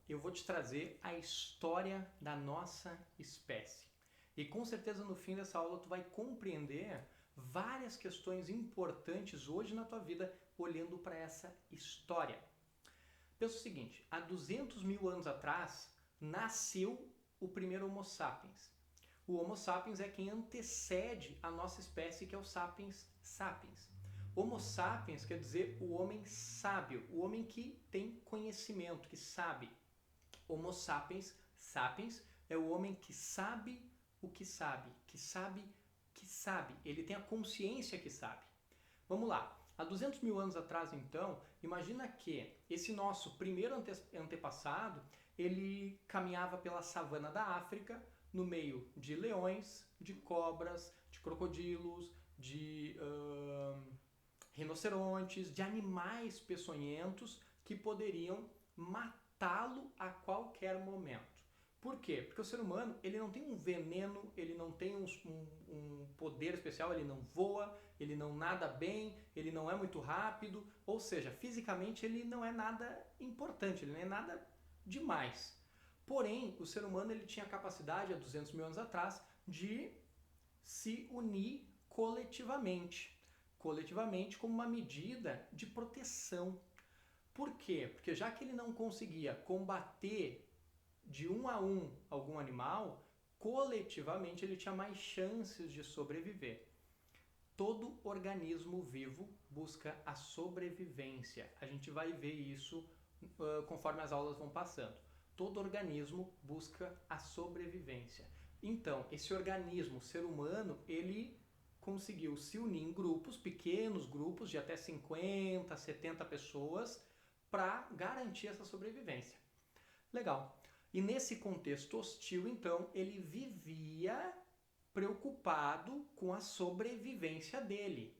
eu vou te trazer a história da nossa espécie. E com certeza no fim dessa aula tu vai compreender várias questões importantes hoje na tua vida olhando para essa história. Pensa o seguinte, há 200 mil anos atrás nasceu o primeiro Homo sapiens. O Homo sapiens é quem antecede a nossa espécie, que é o sapiens sapiens. Homo sapiens quer dizer o homem sábio, o homem que tem conhecimento, que sabe. Homo sapiens sapiens é o homem que sabe o que sabe, que sabe que sabe. Ele tem a consciência que sabe. Vamos lá. Há 200 mil anos atrás, então, imagina que esse nosso primeiro antepassado, ele caminhava pela savana da África, no meio de leões, de cobras, de crocodilos, de rinocerontes, de animais peçonhentos que poderiam matá-lo a qualquer momento. Por quê? Porque o ser humano ele não tem um veneno, ele não tem um poder especial, ele não voa, ele não nada bem, ele não é muito rápido, ou seja, fisicamente ele não é nada importante, ele não é nada demais. Porém, o ser humano ele tinha a capacidade, há 200 mil anos atrás, de se unir coletivamente. Coletivamente como uma medida de proteção. Por quê? Porque já que ele não conseguia combater de um a um algum animal, coletivamente ele tinha mais chances de sobreviver. Todo organismo vivo busca a sobrevivência. A gente vai ver isso conforme as aulas vão passando. Todo organismo busca a sobrevivência. Então, esse organismo, o ser humano, ele conseguiu se unir em grupos, pequenos grupos de até 50, 70 pessoas, para garantir essa sobrevivência. Legal. E nesse contexto hostil, então, ele vivia preocupado com a sobrevivência dele.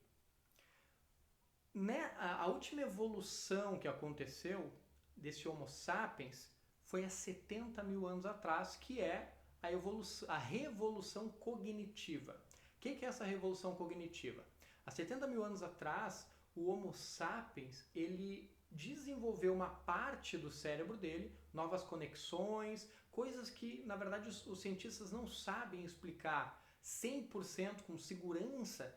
A última evolução que aconteceu desse Homo sapiens foi há 70 mil anos atrás, que é a revolução cognitiva. O que é essa revolução cognitiva? Há 70 mil anos atrás, o Homo sapiens ele desenvolveu uma parte do cérebro dele, novas conexões, coisas que, na verdade, os cientistas não sabem explicar 100% com segurança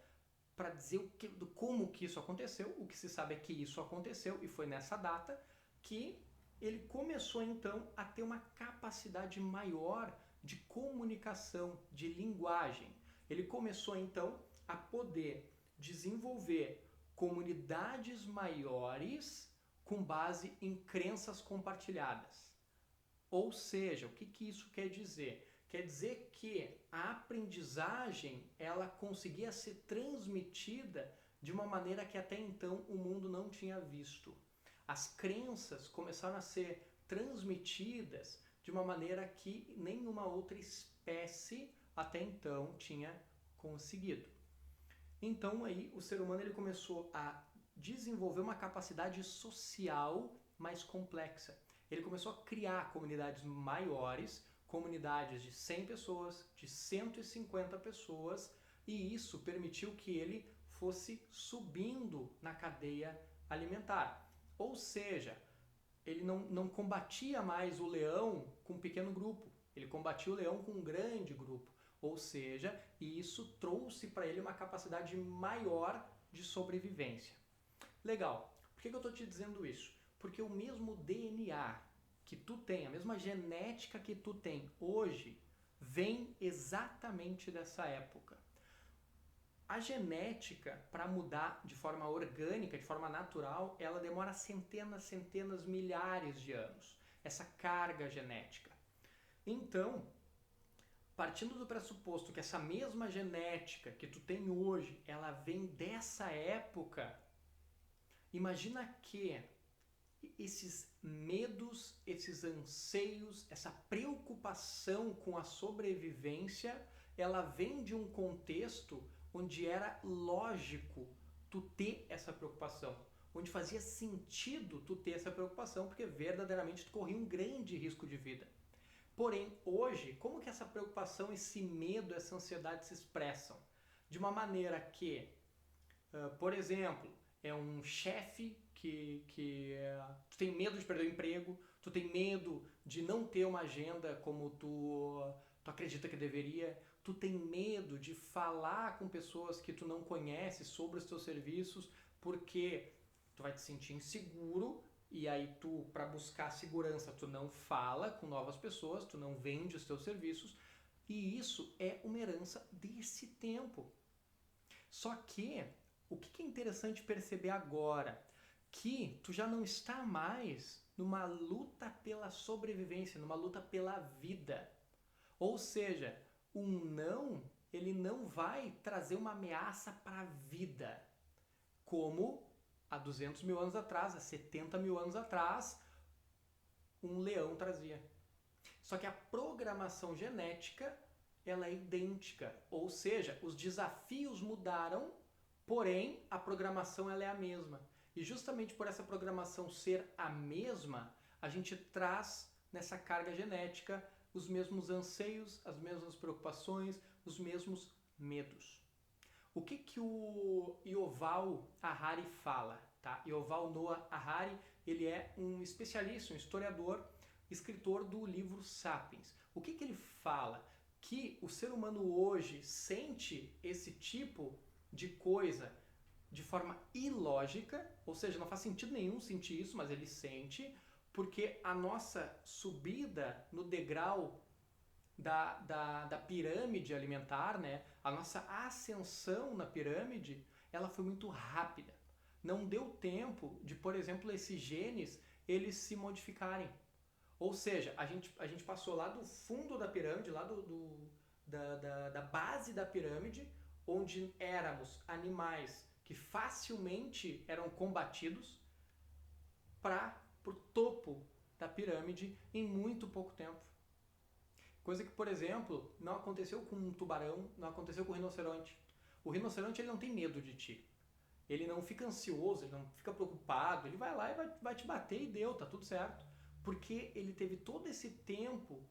para dizer como que isso aconteceu. O que se sabe é que isso aconteceu e foi nessa data que ele começou então a ter uma capacidade maior de comunicação, de linguagem. Ele começou então a poder desenvolver comunidades maiores com base em crenças compartilhadas. Ou seja, o que isso quer dizer? Quer dizer que a aprendizagem ela conseguia ser transmitida de uma maneira que até então o mundo não tinha visto. As crenças começaram a ser transmitidas de uma maneira que nenhuma outra espécie até então tinha conseguido. Então aí o ser humano ele começou a desenvolver uma capacidade social mais complexa. Ele começou a criar comunidades maiores, comunidades de 100 pessoas, de 150 pessoas, e isso permitiu que ele fosse subindo na cadeia alimentar. Ou seja, ele não combatia mais o leão com um pequeno grupo, ele combatia o leão com um grande grupo. Ou seja, isso trouxe para ele uma capacidade maior de sobrevivência. Legal. Por que eu estou te dizendo isso? Porque o mesmo DNA que tu tem, a mesma genética que tu tem hoje, vem exatamente dessa época. A genética, para mudar de forma orgânica, de forma natural, ela demora centenas, milhares de anos. Essa carga genética. Então, partindo do pressuposto que essa mesma genética que tu tem hoje, ela vem dessa época, imagina que esses medos, esses anseios, essa preocupação com a sobrevivência, ela vem de um contexto onde era lógico tu ter essa preocupação, onde fazia sentido tu ter essa preocupação, porque verdadeiramente tu corria um grande risco de vida. Porém, hoje, como que essa preocupação, esse medo, essa ansiedade se expressam? De uma maneira que, por exemplo, é um chefe que tu tem medo de perder o emprego, tu tem medo de não ter uma agenda como tu acredita que deveria, tu tem medo de falar com pessoas que tu não conhece sobre os teus serviços, porque tu vai te sentir inseguro e aí tu, para buscar segurança, tu não fala com novas pessoas, tu não vende os teus serviços, e isso é uma herança desse tempo. Só que, o que é interessante perceber agora? Que tu já não está mais numa luta pela sobrevivência, numa luta pela vida. Ou seja, um não, ele não vai trazer uma ameaça para a vida, como há 200 mil anos atrás, há 70 mil anos atrás, um leão trazia. Só que a programação genética, ela é idêntica, ou seja, os desafios mudaram, porém a programação ela é a mesma. E justamente por essa programação ser a mesma, a gente traz nessa carga genética os mesmos anseios, as mesmas preocupações, os mesmos medos. O que o Yuval Harari fala? Tá? Yuval Noah Harari, ele é um especialista, um historiador, escritor do livro Sapiens. O que ele fala? Que o ser humano hoje sente esse tipo de coisa de forma ilógica, ou seja, não faz sentido nenhum sentir isso, mas ele sente, porque a nossa subida no degrau da pirâmide alimentar, né? A nossa ascensão na pirâmide, ela foi muito rápida. Não deu tempo de, por exemplo, esses genes eles se modificarem. Ou seja, a gente passou lá do fundo da pirâmide, lá da base da pirâmide, onde éramos animais que facilmente eram combatidos, para o topo da pirâmide em muito pouco tempo. Coisa que, por exemplo, não aconteceu com um tubarão, não aconteceu com o rinoceronte. O rinoceronte ele não tem medo de ti. Ele não fica ansioso, ele não fica preocupado, ele vai lá e vai te bater e deu, tá tudo certo. Porque ele teve todo esse tempo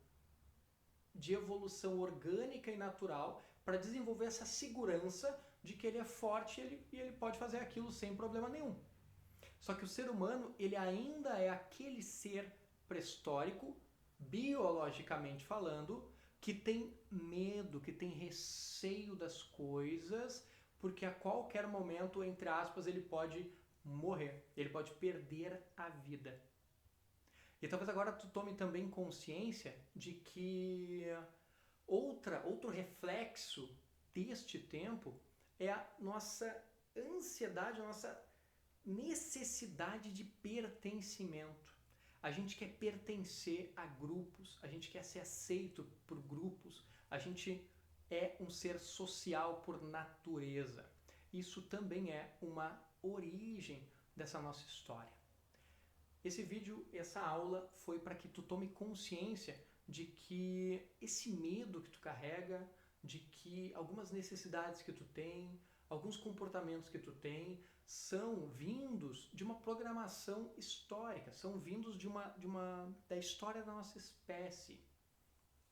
de evolução orgânica e natural para desenvolver essa segurança de que ele é forte e ele pode fazer aquilo sem problema nenhum. Só que o ser humano, ele ainda é aquele ser pré-histórico, biologicamente falando, que tem medo, que tem receio das coisas, porque a qualquer momento, entre aspas, ele pode morrer, ele pode perder a vida. E talvez agora tu tome também consciência de que outro reflexo deste tempo é a nossa ansiedade, a nossa necessidade de pertencimento. A gente quer pertencer a grupos, a gente quer ser aceito por grupos, a gente é um ser social por natureza. Isso também é uma origem dessa nossa história. Esse vídeo, essa aula foi para que tu tome consciência de que esse medo que tu carrega, de que algumas necessidades que tu tem, alguns comportamentos que tu tem, são vindos de uma programação histórica, são vindos da história da nossa espécie.